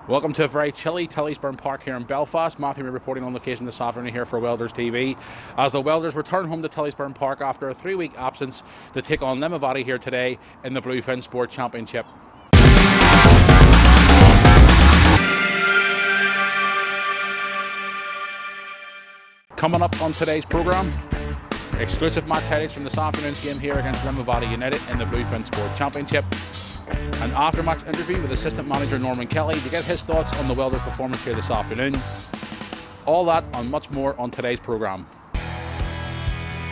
Welcome to a very chilly Tillysburn Park here in Belfast. Matthew reporting on location this afternoon here for Welders TV. As the Welders return home to Tillysburn Park after a 3-week absence to take on Limavady here today in the Bluefin Sport Championship. Coming up on today's programme, exclusive match highlights from this afternoon's game here against Limavady United in the Bluefin Sport Championship. An after-match interview with assistant manager Norman Kelly to get his thoughts on the Welders' performance here this afternoon. All that and much more on today's programme.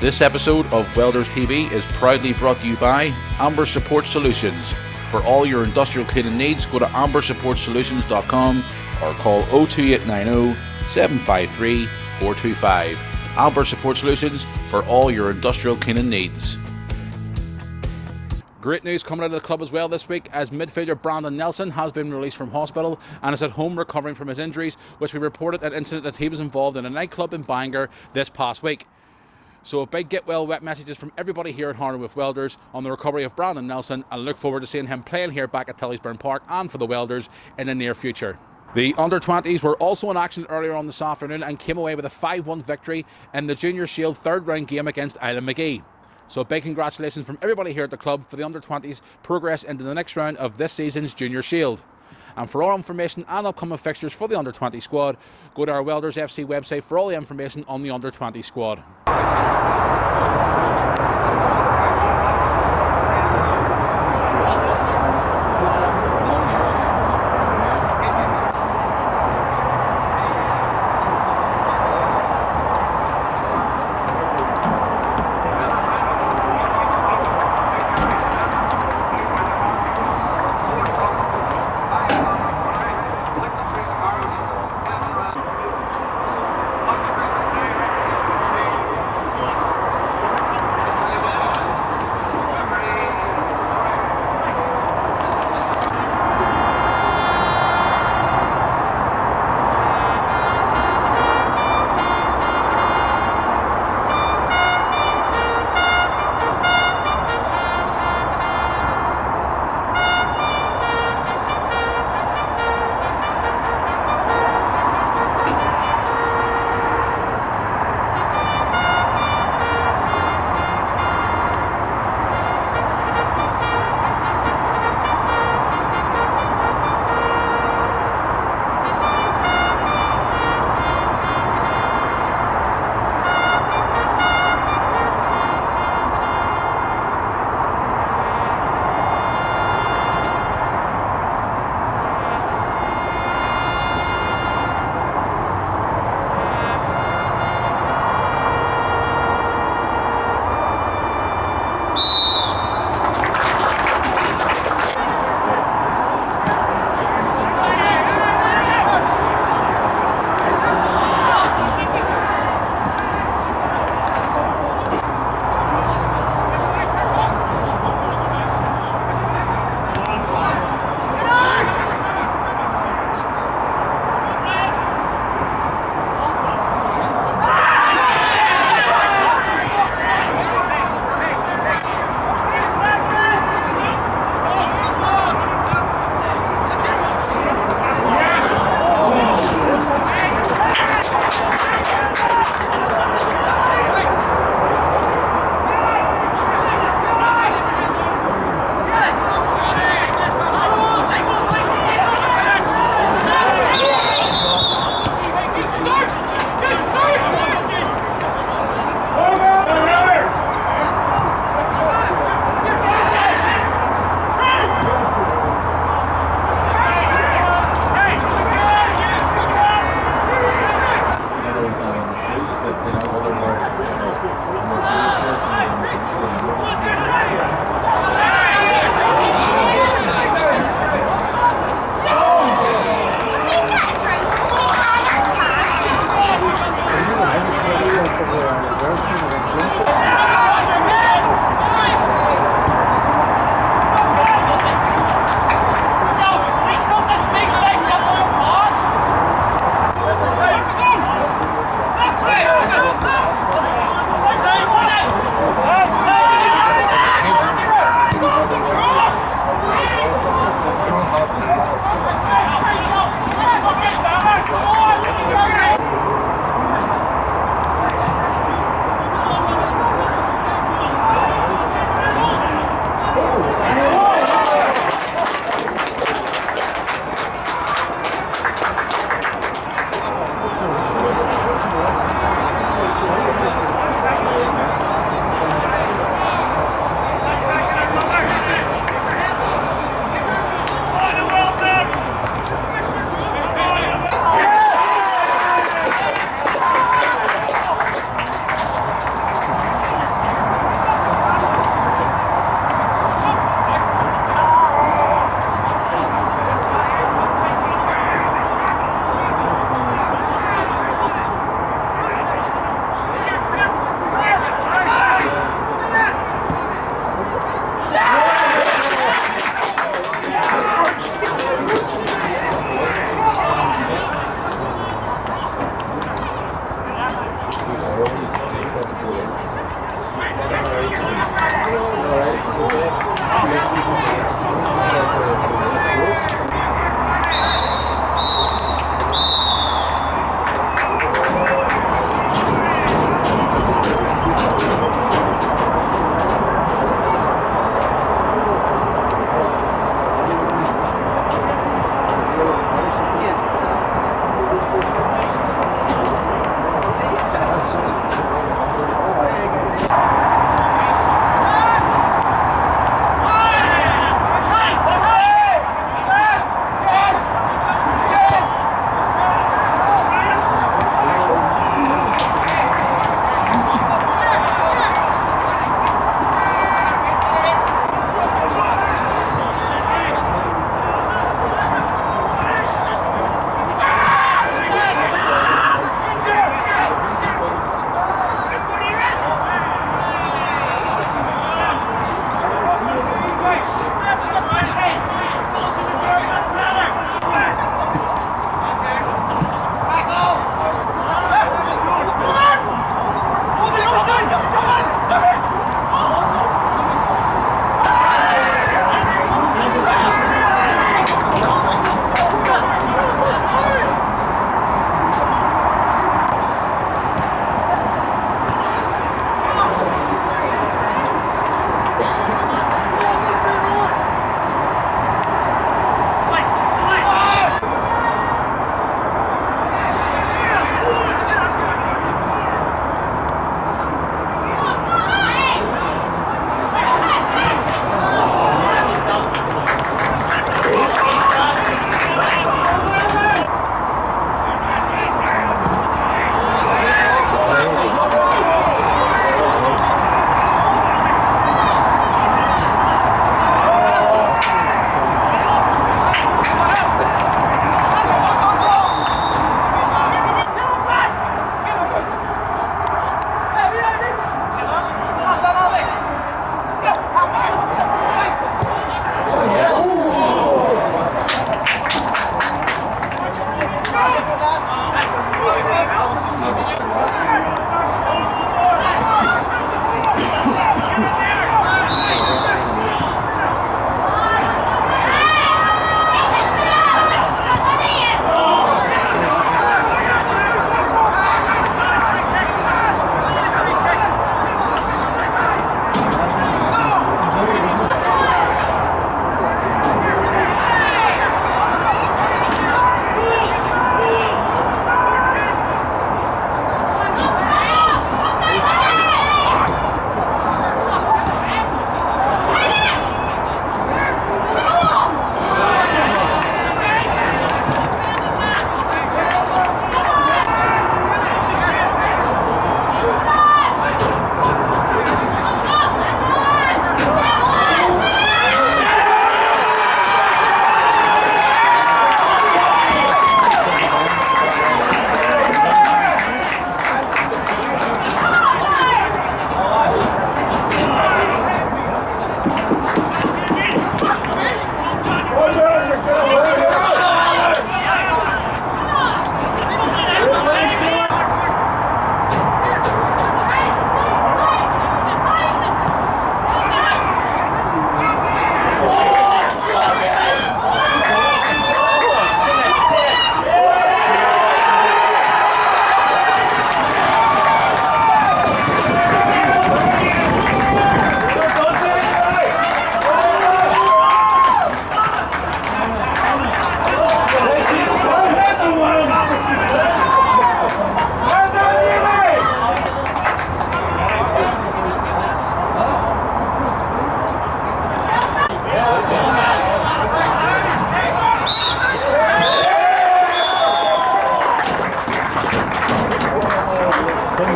This episode of Welders TV is proudly brought to you by Amber Support Solutions. For all your industrial cleaning needs, go to amberSupportSolutions.com or call 02890 753 425. Amber Support Solutions for all your industrial cleaning needs. Great news coming out of the club as well this week, as midfielder Brandon Nelson has been released from hospital and is at home recovering from his injuries, which we reported an incident that he was involved in a nightclub in Bangor this past week. So a big get well wet messages from everybody here at Harnham with Welders on the recovery of Brandon Nelson, and look forward to seeing him playing here back at Tillysburn Park and for the Welders in the near future. The under-20s were also in action earlier on this afternoon and came away with a 5-1 victory in the Junior Shield third round game against Island McGee. So big congratulations from everybody here at the club for the under-20s progress into the next round of this season's Junior Shield. And for all information and upcoming fixtures for the under-20 squad, go to our Welders FC website for all the information on the under-20 squad.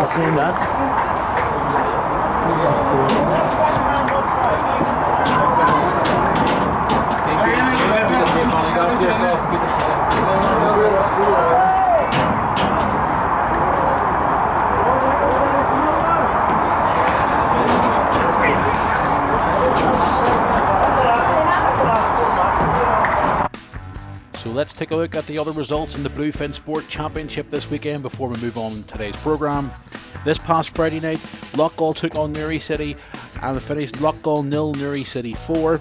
Haven't seen that. So let's take a look at the other results in the Bluefin Sport Championship this weekend before we move on to today's programme. This past Friday night, Loughgall took on Newry City and finished Loughgall 0, Newry City 4.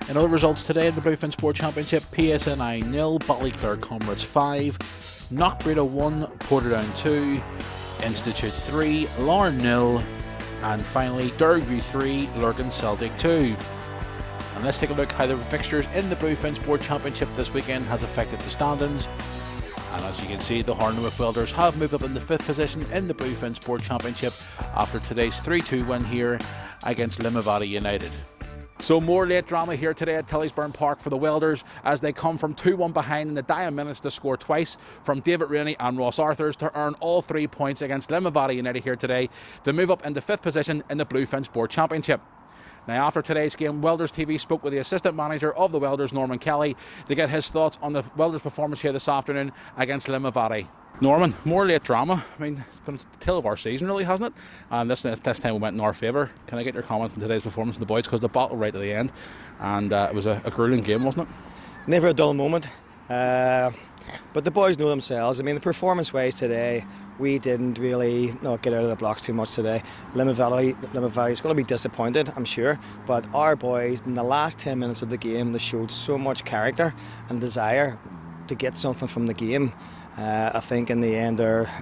In other results today in the Bluefin Sport Championship, PSNI 0, Ballyclare Comrades 5, Knockbreda 1, Portadown 2, Institute 3, Larne 0, and finally Dergview 3, Lurgan Celtic 2. And let's take a look how the fixtures in the Bluefin Sport Championship this weekend has affected the standings. And as you can see, the H&W Welders have moved up in the 5th position in the Bluefin Sport Championship after today's 3-2 win here against Limavady United. So more late drama here today at Tillysburn Park for the Welders as they come from 2-1 behind in the dying minutes to score twice from David Rainey and Ross Arthurs to earn all 3 points against Limavady United here today to move up into 5th position in the Bluefin Sport Championship. Now, after today's game, Welders TV spoke with the assistant manager of the Welders, Norman Kelly, to get his thoughts on the Welders' performance here this afternoon against Limavady. Norman, more late drama. I mean, it's been the tale of our season, really, hasn't it? And this time we went in our favour. Can I get your comments on today's performance of the boys? Because they battled right to the end, and it was a gruelling game, wasn't it? Never a dull moment. But the boys know themselves. I mean, the performance-wise today, we didn't really get out of the blocks too much today. Limavady is going to be disappointed, I'm sure. But our boys, in the last 10 minutes of the game, they showed so much character and desire to get something from the game. I think in the end, we're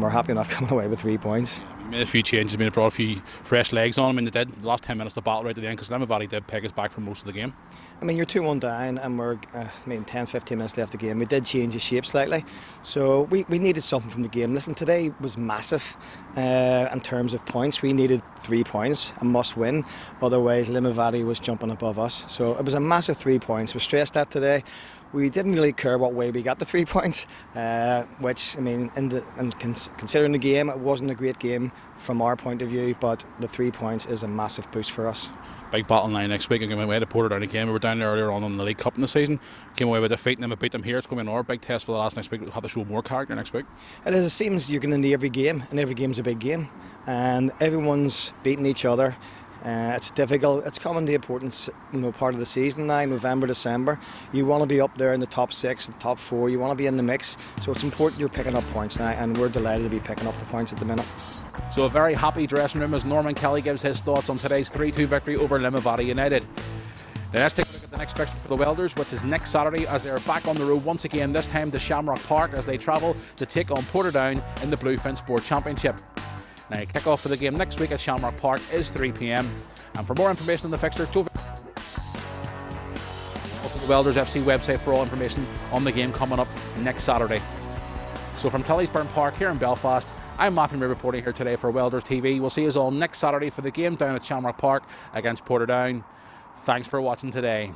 happy enough coming away with 3 points. Made a few changes, brought a few fresh legs on. I mean, they did. The last 10 minutes, the battle right to the end because Limavady did peg us back for most of the game. I mean, you're 2-1 down and we're 10-15 minutes left of the game. We did change the shape slightly, so we needed something from the game. Listen, today was massive in terms of points. We needed 3 points, a must win, otherwise Limavady was jumping above us. So it was a massive 3 points. We stressed that today. We didn't really care what way we got the 3 points, which, I mean, considering the game, it wasn't a great game from our point of view, but the 3 points is a massive boost for us. Big battle line next week. Again, we had to Portadown again. We were down there earlier on in the League Cup in the season. Came away with a defeat and then we beat them here. It's going to be another big test for the last next week. We'll have to show more character next week. It is. It seems you're going into every game, and every game's a big game, and everyone's beating each other. It's difficult. It's coming the important part of the season now, November, December. You want to be up there in the top 6 and top 4. You want to be in the mix. So it's important you're picking up points now, and we're delighted to be picking up the points at the minute. So a very happy dressing room as Norman Kelly gives his thoughts on today's 3-2 victory over Limavady United. Now let's take a look at the next fixture for the Welders, which is next Saturday as they are back on the road once again, this time to Shamrock Park as they travel to take on Portadown in the Bluefin Sport Championship. Now, kick-off for the game next week at Shamrock Park is 3 p.m. And for more information on the fixture, go visit the Welders FC website for all information on the game coming up next Saturday. So from Tillysburn Park here in Belfast, I'm Matthew May reporting here today for Welders TV. We'll see you all next Saturday for the game down at Shamrock Park against Portadown. Thanks for watching today.